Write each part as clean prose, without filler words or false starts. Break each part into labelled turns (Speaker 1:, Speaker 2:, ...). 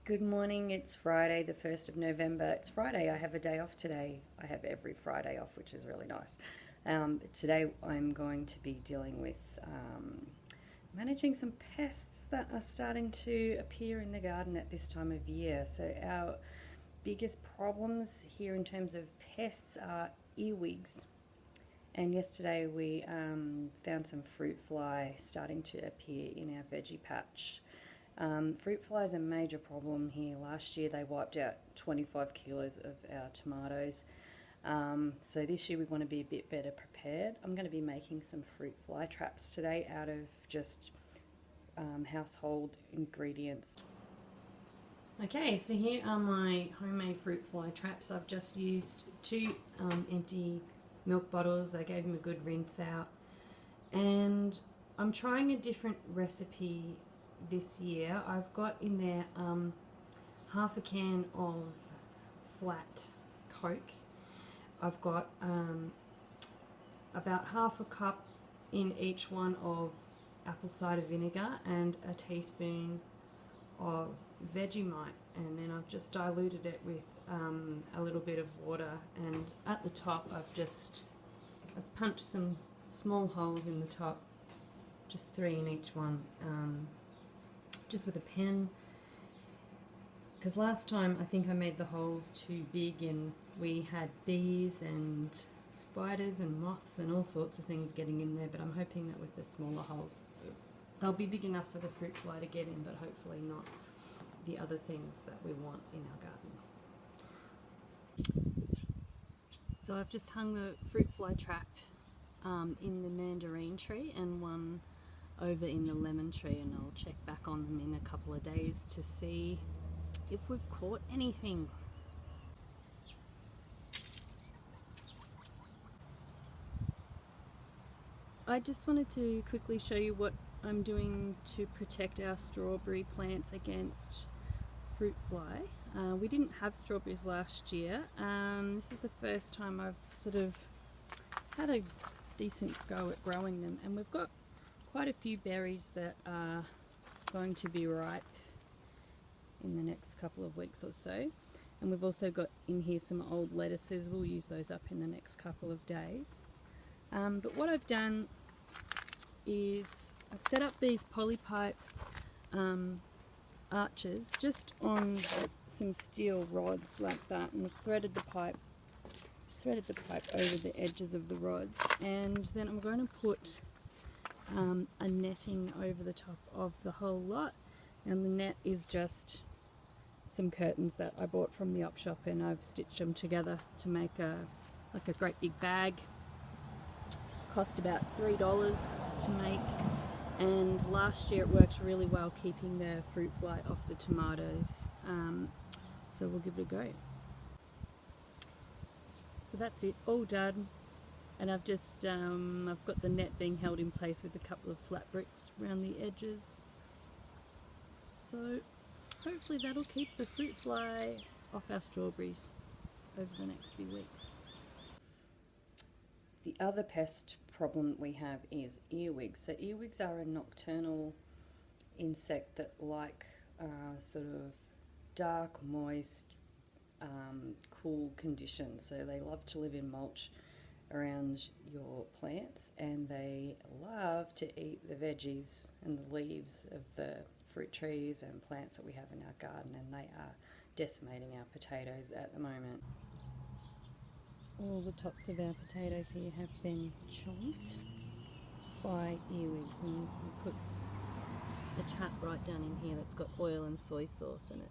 Speaker 1: Good morning, it's Friday the 1st of November. It's Friday, I have a day off today. I have every Friday off, which is really nice. Today I'm going to be dealing with managing some pests that are starting to appear in the garden at this time of year. So our biggest problems here in terms of pests are earwigs. And yesterday we found some fruit fly starting to appear in our veggie patch. Fruit fly is a major problem here. Last year they wiped out 25 kilos of our tomatoes. So this year we want to be a bit better prepared. I'm going to be making some fruit fly traps today out of just household ingredients. Okay, so here are my homemade fruit fly traps. I've just used two empty milk bottles. I gave them a good rinse out. And I'm trying a different recipe this year. I've got in there half a can of flat Coke. I've got about half a cup in each one of apple cider vinegar and a teaspoon of Vegemite, and then I've just diluted it with a little bit of water, and at the top I've punched some small holes in the top, just 3 in each one, just with a pen, because last time I think I made the holes too big and we had bees and spiders and moths and all sorts of things getting in there, but I'm hoping that with the smaller holes they'll be big enough for the fruit fly to get in, but hopefully not the other things that we want in our garden. So I've just hung the fruit fly trap in the mandarin tree and one over in the lemon tree, and I'll check back on them in a couple of days to see if we've caught anything. I just wanted to quickly show you what I'm doing to protect our strawberry plants against fruit fly. We didn't have strawberries last year. This is the first time I've sort of had a decent go at growing them, and we've got quite a few berries that are going to be ripe in the next couple of weeks or so, and we've also got in here some old lettuces. We'll use those up in the next couple of days. But what I've done is I've set up these polypipe arches just on some steel rods like that, and threaded the pipe over the edges of the rods, and then I'm going to put a netting over the top of the whole lot, and the net is just some curtains that I bought from the op shop, and I've stitched them together to make a great big bag. Cost about $3 to make, and last year it worked really well keeping the fruit fly off the tomatoes, so we'll give it a go. So that's it, all done. And I've just, I've got the net being held in place with a couple of flat bricks around the edges. So hopefully that'll keep the fruit fly off our strawberries over the next few weeks. The other pest problem we have is earwigs. So earwigs are a nocturnal insect that like sort of dark, moist, cool conditions. So they love to live in mulch around your plants, and they love to eat the veggies and the leaves of the fruit trees and plants that we have in our garden, and they are decimating our potatoes at the moment. All the tops of our potatoes here have been chomped by earwigs, and we put a trap right down in here that's got oil and soy sauce, and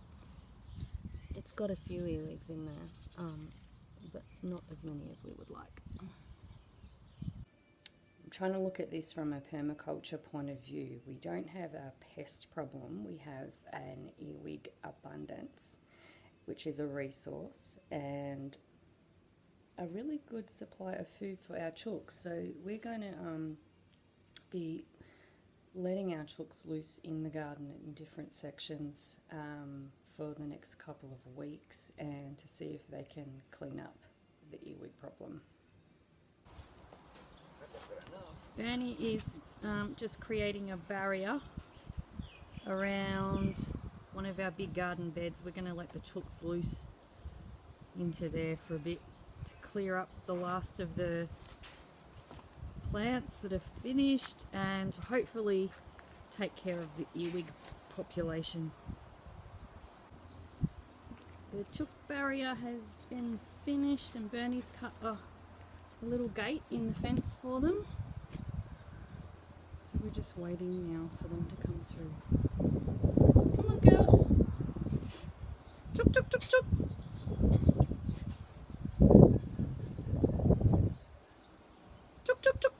Speaker 1: it's got a few earwigs in there, but not as many as we would like. I'm trying to look at this from a permaculture point of view. We don't have a pest problem, we have an earwig abundance, which is a resource and a really good supply of food for our chooks. So we're going to be letting our chooks loose in the garden in different sections for the next couple of weeks, and to see if they can clean up the earwig problem. Bernie is just creating a barrier around one of our big garden beds. We're going to let the chooks loose into there for a bit to clear up the last of the plants that are finished and hopefully take care of the earwig population. The chook barrier has been finished and Bernie's cut a little gate in the fence for them. So we're just waiting now for them to come through. Come on, girls! Chook, chook, chook, chook! Chook, chook, chook!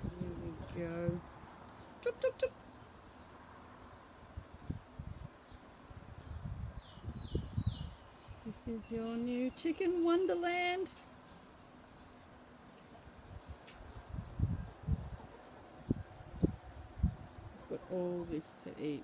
Speaker 1: There we go. Chook, chook, chook! This is your new chicken wonderland. Got all this to eat.